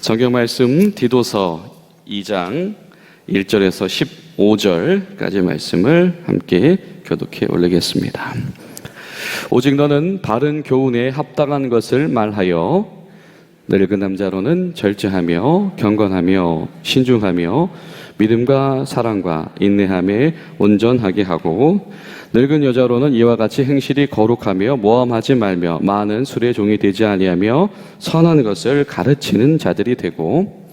성경 말씀 디도서 2장 1절에서 15절까지 말씀을 함께 교독해 올리겠습니다. 오직 너는 바른 교훈에 합당한 것을 말하여 늙은 남자로는 절제하며 경건하며 신중하며 믿음과 사랑과 인내함에 온전하게 하고 늙은 여자로는 이와 같이 행실이 거룩하며 모함하지 말며 많은 술의 종이 되지 아니하며 선한 것을 가르치는 자들이 되고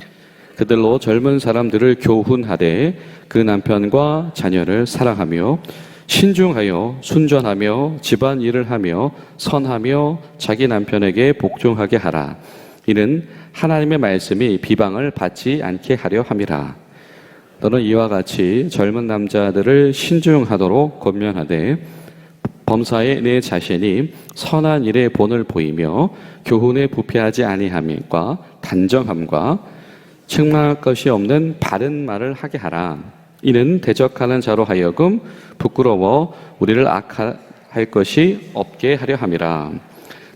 그들로 젊은 사람들을 교훈하되 그 남편과 자녀를 사랑하며 신중하여 순전하며 집안 일을 하며 선하며 자기 남편에게 복종하게 하라. 이는 하나님의 말씀이 비방을 받지 않게 하려 함이라. 너는 이와 같이 젊은 남자들을 신중하도록 권면하되 범사에 내 자신이 선한 일에 본을 보이며 교훈에 부패하지 아니함과 단정함과 책망할 것이 없는 바른 말을 하게 하라. 이는 대적하는 자로 하여금 부끄러워 우리를 악할 것이 없게 하려 함이라.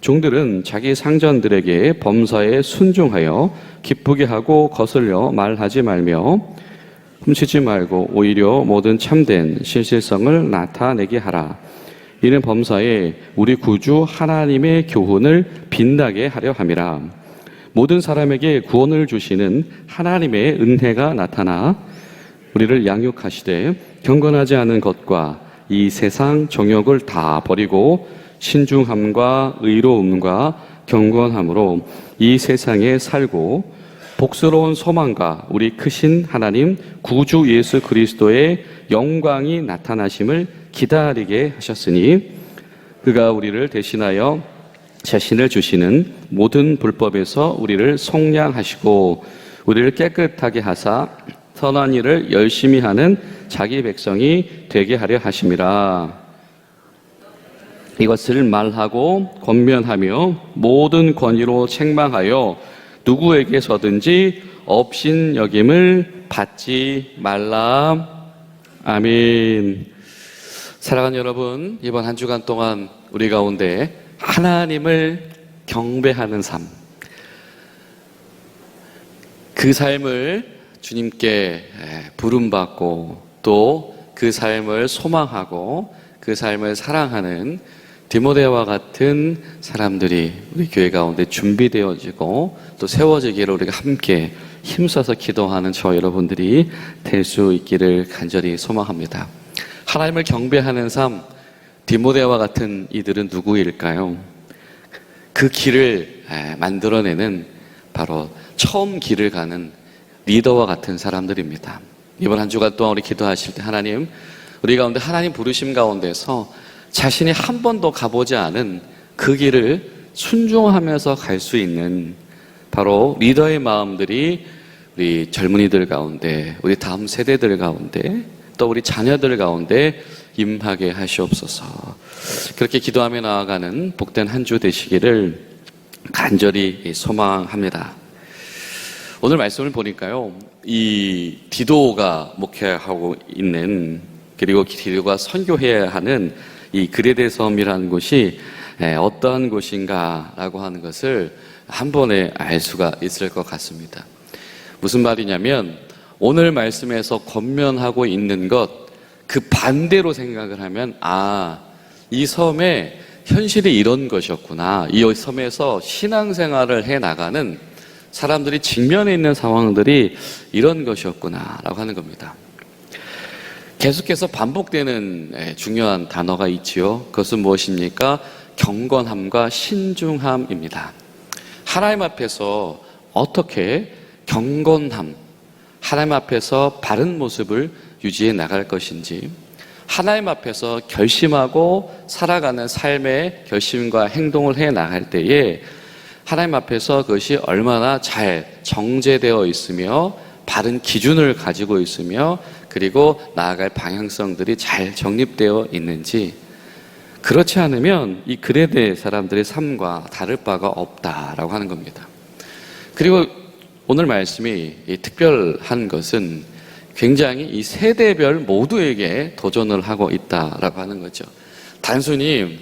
종들은 자기 상전들에게 범사에 순종하여 기쁘게 하고 거슬려 말하지 말며 훔치지 말고 오히려 모든 참된 신실성을 나타내게 하라. 이는 범사에 우리 구주 하나님의 교훈을 빛나게 하려 함이라. 모든 사람에게 구원을 주시는 하나님의 은혜가 나타나 우리를 양육하시되 경건하지 않은 것과 이 세상 정욕을 다 버리고 신중함과 의로움과 경건함으로 이 세상에 살고 복스러운 소망과 우리 크신 하나님 구주 예수 그리스도의 영광이 나타나심을 기다리게 하셨으니 그가 우리를 대신하여 자신을 주시는 모든 불법에서 우리를 속량하시고 우리를 깨끗하게 하사 선한 일을 열심히 하는 자기 백성이 되게 하려 하심이라. 이것을 말하고 권면하며 모든 권위로 책망하여 누구에게서든지 업신여김을 받지 말라. 아멘. 사랑하는 여러분, 이번 한 주간 동안 우리 가운데 하나님을 경배하는 삶, 그 삶을 주님께 부름받고 또 그 삶을 소망하고 그 삶을 사랑하는 디모데와 같은 사람들이 우리 교회 가운데 준비되어지고 또 세워지기를 우리가 함께 힘써서 기도하는 저 여러분들이 될 수 있기를 간절히 소망합니다. 하나님을 경배하는 삶, 디모데와 같은 이들은 누구일까요? 그 길을 만들어내는 바로 처음 길을 가는 리더와 같은 사람들입니다. 이번 한 주간 동안 우리 기도하실 때 하나님, 우리 가운데 하나님 부르심 가운데서 자신이 한 번도 가보지 않은 그 길을 순종하면서 갈 수 있는 바로 리더의 마음들이 우리 젊은이들 가운데, 우리 다음 세대들 가운데, 또 우리 자녀들 가운데 임하게 하시옵소서. 그렇게 기도하며 나아가는 복된 한 주 되시기를 간절히 소망합니다. 오늘 말씀을 보니까요, 이 디도가 목회하고 있는, 그리고 디도가 선교해야 하는 이 그레데 섬이라는 곳이 어떠한 곳인가라고 하는 것을 한 번에 알 수가 있을 것 같습니다. 무슨 말이냐면 오늘 말씀에서 권면하고 있는 것 그 반대로 생각을 하면 이 섬의 현실이 이런 것이었구나, 이 섬에서 신앙생활을 해나가는 사람들이 직면해 있는 상황들이 이런 것이었구나 라고 하는 겁니다. 계속해서 반복되는 중요한 단어가 있지요. 그것은 무엇입니까? 경건함과 신중함입니다. 하나님 앞에서 어떻게 경건함, 하나님 앞에서 바른 모습을 유지해 나갈 것인지, 하나님 앞에서 결심하고 살아가는 삶의 결심과 행동을 해 나갈 때에 하나님 앞에서 그것이 얼마나 잘 정제되어 있으며 바른 기준을 가지고 있으며 그리고 나아갈 방향성들이 잘 정립되어 있는지, 그렇지 않으면 이 그레데 사람들의 삶과 다를 바가 없다라고 하는 겁니다. 그리고 오늘 말씀이 특별한 것은 굉장히 이 세대별 모두에게 도전을 하고 있다라고 하는 거죠. 단순히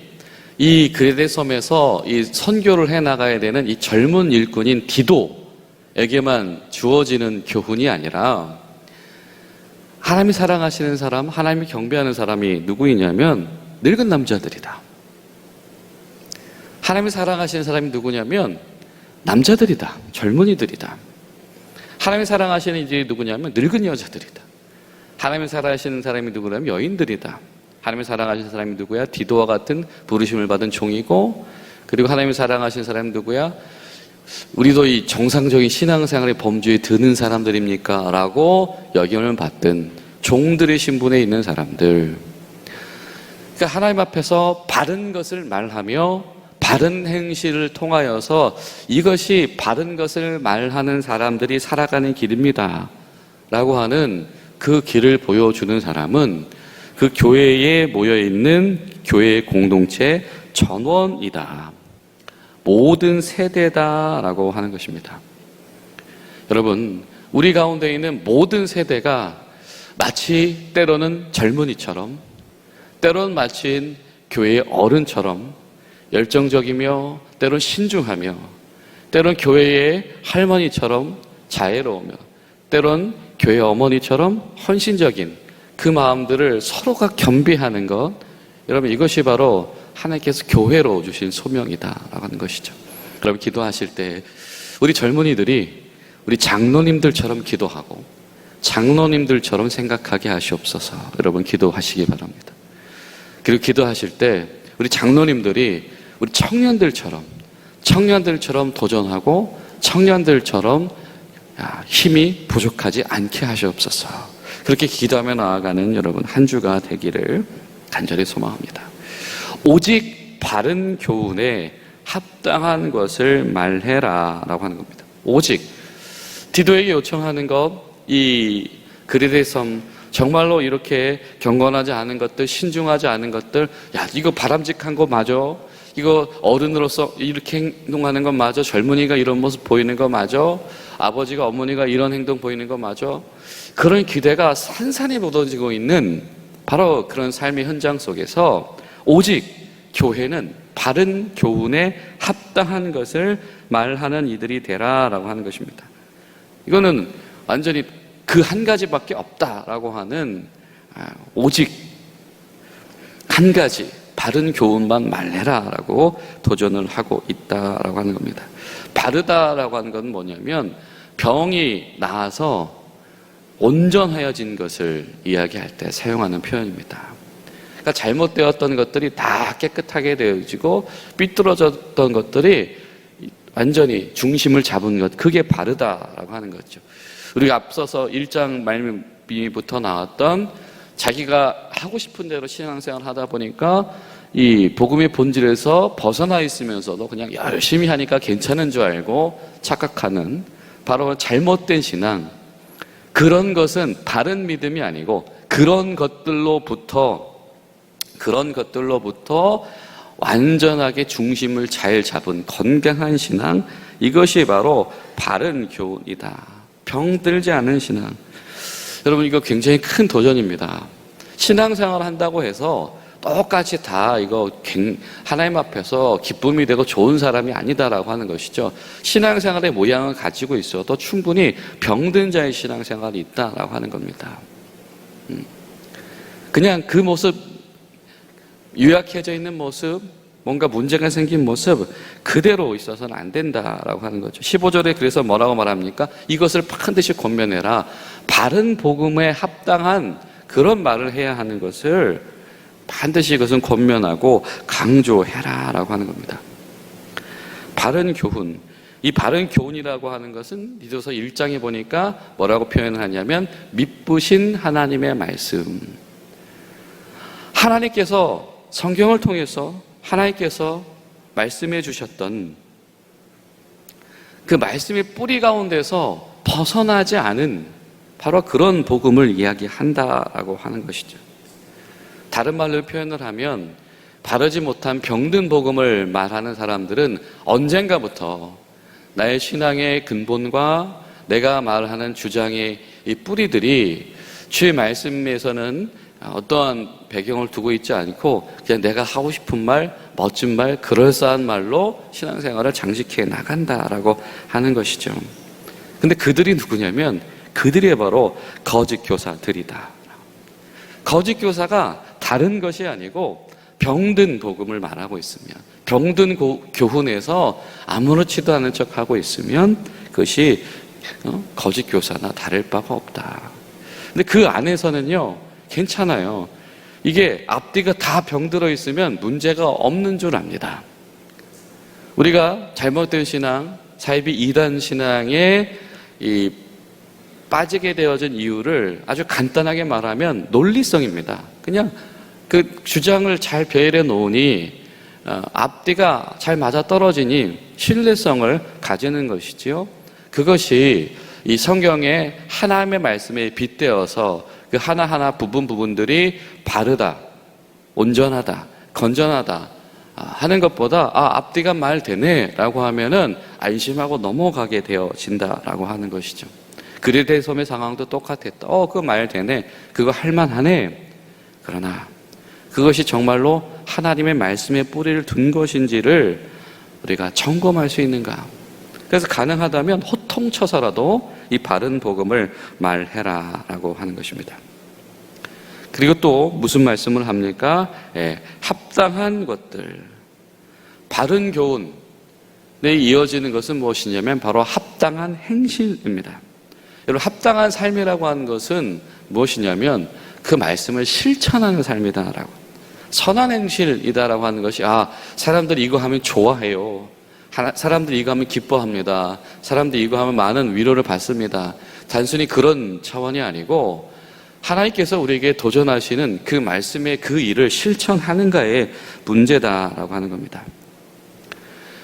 이 그레데 섬에서 이 선교를 해 나가야 되는 이 젊은 일꾼인 디도에게만 주어지는 교훈이 아니라 하나님이 사랑하시는 사람, 하나님이 경배하는 사람이 누구이냐면 늙은 남자들이다. 하나님이 사랑하시는 사람이 누구냐면 남자들이다. 젊은이들이다. 하나님이 사랑하시는 이들이 누구냐면 늙은 여자들이다. 하나님이 사랑하시는 사람이 누구냐면 여인들이다. 하나님이 사랑하시는 사람이 누구야? 디도와 같은 부르심을 받은 종이고, 그리고 하나님이 사랑하시는 사람이 누구야? 우리도 이 정상적인 신앙생활의 범주에 드는 사람들입니까? 라고 여김을 받던 종들의 신분에 있는 사람들. 그러니까 하나님 앞에서 바른 것을 말하며 바른 행실을 통하여서 이것이 바른 것을 말하는 사람들이 살아가는 길입니다 라고 하는 그 길을 보여주는 사람은 그 교회에 모여있는 교회의 공동체 전원이다. 모든 세대다라고 하는 것입니다. 여러분, 우리 가운데 있는 모든 세대가 마치 때로는 젊은이처럼, 때로는 마치 교회의 어른처럼 열정적이며 때로는 신중하며 때로는 교회의 할머니처럼 자애로우며 때로는 교회 어머니처럼 헌신적인 그 마음들을 서로가 겸비하는 것, 여러분 이것이 바로 하나님께서 교회로 주신 소명이다라고 하는 것이죠. 여러분 기도하실 때 우리 젊은이들이 우리 장로님들처럼 기도하고 장로님들처럼 생각하게 하시옵소서. 여러분 기도하시기 바랍니다. 그리고 기도하실 때 우리 장로님들이 우리 청년들처럼 도전하고 청년들처럼 힘이 부족하지 않게 하시옵소서. 그렇게 기도하며 나아가는 여러분 한 주가 되기를 간절히 소망합니다. 오직 바른 교훈에 합당한 것을 말해라 라고 하는 겁니다. 오직 디도에게 요청하는 것, 이 그레데 섬 정말로 이렇게 경건하지 않은 것들, 신중하지 않은 것들, 야 이거 바람직한 거 맞아? 이거 어른으로서 이렇게 행동하는 건 맞아? 젊은이가 이런 모습 보이는 거 맞아? 아버지가 어머니가 이런 행동 보이는 거 맞아? 그런 기대가 산산이 묻어지고 있는 바로 그런 삶의 현장 속에서 오직 교회는 바른 교훈에 합당한 것을 말하는 이들이 되라라고 하는 것입니다. 이거는 완전히 그 한 가지밖에 없다라고 하는 오직 한 가지 바른 교훈만 말해라라고 도전을 하고 있다라고 하는 겁니다. 바르다라고 하는 건 뭐냐면 병이 나아서 온전하여진 것을 이야기할 때 사용하는 표현입니다. 그러니까 잘못되었던 것들이 다 깨끗하게 되어지고 삐뚤어졌던 것들이 완전히 중심을 잡은 것, 그게 바르다라고 하는 거죠. 우리가 앞서서 1장 말미부터 나왔던 자기가 하고 싶은 대로 신앙생활을 하다 보니까 이 복음의 본질에서 벗어나 있으면서도 그냥 열심히 하니까 괜찮은 줄 알고 착각하는 바로 잘못된 신앙, 그런 것은 바른 믿음이 아니고 그런 것들로부터 완전하게 중심을 잘 잡은 건강한 신앙, 이것이 바로 바른 교훈이다. 병들지 않은 신앙. 여러분 이거 굉장히 큰 도전입니다. 신앙생활을 한다고 해서 똑같이 다 이거 하나님 앞에서 기쁨이 되고 좋은 사람이 아니다라고 하는 것이죠. 신앙생활의 모양을 가지고 있어도 충분히 병든 자의 신앙생활이 있다라고 하는 겁니다. 그냥 그 모습, 유약해져 있는 모습, 뭔가 문제가 생긴 모습 그대로 있어서는 안 된다라고 하는 거죠. 15절에 그래서 뭐라고 말합니까? 이것을 반드시 권면해라. 바른 복음에 합당한 그런 말을 해야 하는 것을 반드시 이것은 권면하고 강조해라라고 하는 겁니다. 바른 교훈. 이 바른 교훈이라고 하는 것은 디도서 1장에 보니까 뭐라고 표현을 하냐면 미쁘신 하나님의 말씀. 하나님께서 성경을 통해서 하나님께서 말씀해 주셨던 그 말씀의 뿌리 가운데서 벗어나지 않은 바로 그런 복음을 이야기한다라고 하는 것이죠. 다른 말로 표현을 하면 바르지 못한 병든 복음을 말하는 사람들은 언젠가부터 나의 신앙의 근본과 내가 말하는 주장의 이 뿌리들이 주의 말씀에서는 어떠한 배경을 두고 있지 않고 그냥 내가 하고 싶은 말, 멋진 말, 그럴싸한 말로 신앙생활을 장식해 나간다라고 하는 것이죠. 근데 그들이 누구냐면 그들이 바로 거짓 교사들이다. 거짓 교사가 다른 것이 아니고 병든 복음을 말하고 있으면, 병든 교훈에서 아무렇지도 않은 척하고 있으면 그것이 거짓 교사나 다를 바가 없다. 근데 그 안에서는요 괜찮아요. 이게 앞뒤가 다 병들어 있으면 문제가 없는 줄 압니다. 우리가 잘못된 신앙, 사이비 이단 신앙에 빠지게 되어진 이유를 아주 간단하게 말하면 논리성입니다. 그냥 그 주장을 잘 배열해 놓으니 앞뒤가 잘 맞아떨어지니 신뢰성을 가지는 것이지요. 그것이 이 성경의 하나님의 말씀에 빗대어서 그 하나하나 부분들이 바르다, 온전하다, 건전하다 하는 것보다 앞뒤가 말 되네 라고 하면은 안심하고 넘어가게 되어진다라고 하는 것이죠. 그리대섬의 상황도 똑같았다. 그 말 되네. 그거 할만하네. 그러나 그것이 정말로 하나님의 말씀에 뿌리를 둔 것인지를 우리가 점검할 수 있는가. 그래서 가능하다면 호통쳐서라도 이 바른 복음을 말해라 라고 하는 것입니다. 그리고 또 무슨 말씀을 합니까? 합당한 것들, 바른 교훈에 이어지는 것은 무엇이냐면 바로 합당한 행실입니다. 여러분, 합당한 삶이라고 하는 것은 무엇이냐면 그 말씀을 실천하는 삶이다라고. 선한 행실이다라고 하는 것이 사람들이 이거 하면 좋아해요. 사람들이 이거 하면 기뻐합니다. 사람들이 이거 하면 많은 위로를 받습니다. 단순히 그런 차원이 아니고 하나님께서 우리에게 도전하시는 그 말씀의 그 일을 실천하는가의 문제다라고 하는 겁니다.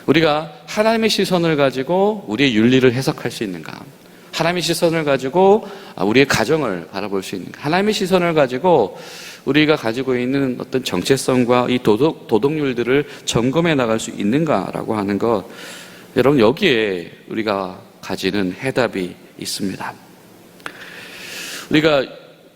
우리가 하나님의 시선을 가지고 우리의 윤리를 해석할 수 있는가? 하나님의 시선을 가지고 우리의 가정을 바라볼 수 있는가? 하나님의 시선을 가지고 우리가 가지고 있는 어떤 정체성과 이 도덕률들을 점검해 나갈 수 있는가라고 하는 것, 여러분 여기에 우리가 가지는 해답이 있습니다. 우리가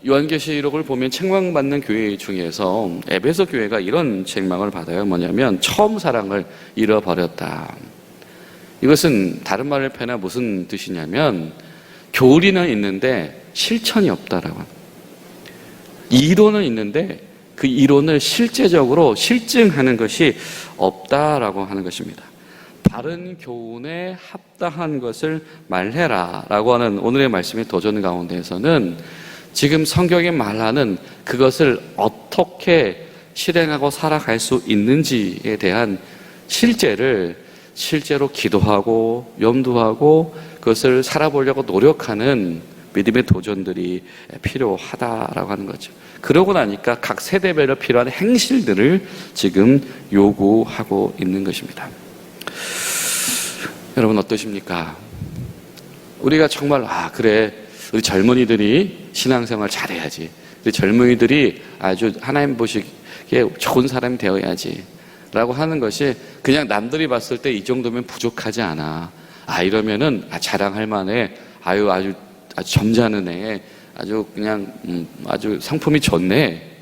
요한계시록을 보면 책망받는 교회 중에서 에베소 교회가 이런 책망을 받아요. 뭐냐면 처음 사랑을 잃어버렸다. 이것은 다른 말을 패나 무슨 뜻이냐면 교리는 있는데 실천이 없다라고 합니다. 이론은 있는데 그 이론을 실제적으로 실증하는 것이 없다라고 하는 것입니다. 바른 교훈에 합당한 것을 말해라 라고 하는 오늘의 말씀의 도전 가운데에서는 지금 성경이 말하는 그것을 어떻게 실행하고 살아갈 수 있는지에 대한 실제로 기도하고 염두하고 그것을 살아보려고 노력하는 믿음의 도전들이 필요하다라고 하는 거죠. 그러고 나니까 각 세대별로 필요한 행실들을 지금 요구하고 있는 것입니다. 여러분 어떠십니까? 우리가 정말 그래 우리 젊은이들이 신앙생활 잘해야지, 우리 젊은이들이 아주 하나님 보시기에 좋은 사람이 되어야지 라고 하는 것이 그냥 남들이 봤을 때 이 정도면 부족하지 않아. 이러면은 자랑할 만해. 아주 점잖은 애. 아주 그냥 아주 상품이 좋네.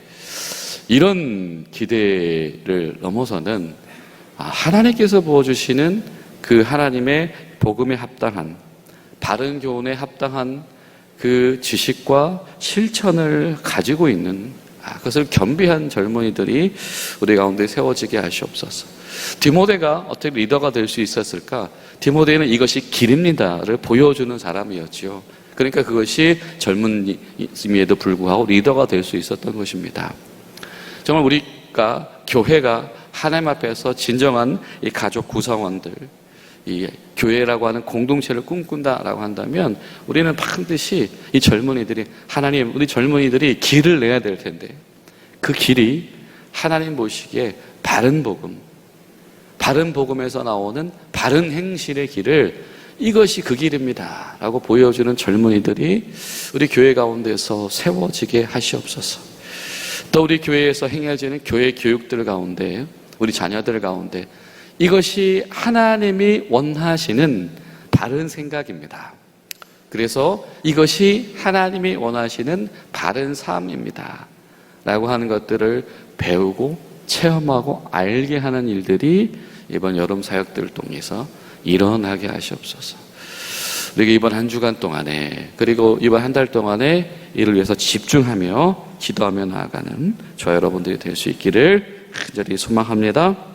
이런 기대를 넘어서는 하나님께서 부어주시는 그 하나님의 복음에 합당한, 바른 교훈에 합당한 그 지식과 실천을 가지고 있는 그것을 겸비한 젊은이들이 우리 가운데 세워지게 하시옵소서. 디모데가 어떻게 리더가 될 수 있었을까? 디모데는 이것이 길입니다를 보여주는 사람이었죠. 그러니까 그것이 젊은임에도 불구하고 리더가 될 수 있었던 것입니다. 정말 우리가 교회가 하나님 앞에서 진정한 이 가족 구성원들, 이 교회라고 하는 공동체를 꿈꾼다라고 한다면 우리는 반드시 이 젊은이들이 하나님, 우리 젊은이들이 길을 내야 될 텐데 그 길이 하나님 보시기에 바른 복음, 바른 복음에서 나오는 바른 행실의 길을 이것이 그 길입니다 라고 보여주는 젊은이들이 우리 교회 가운데서 세워지게 하시옵소서. 또 우리 교회에서 행해지는 교회 교육들 가운데 우리 자녀들 가운데 이것이 하나님이 원하시는 바른 생각입니다. 그래서 이것이 하나님이 원하시는 바른 삶입니다. 라고 하는 것들을 배우고 체험하고 알게 하는 일들이 이번 여름 사역들을 통해서 일어나게 하시옵소서. 우리가 이번 한 주간 동안에 그리고 이번 한 달 동안에 이를 위해서 집중하며 기도하며 나아가는 저와 여러분들이 될 수 있기를 간절히 소망합니다.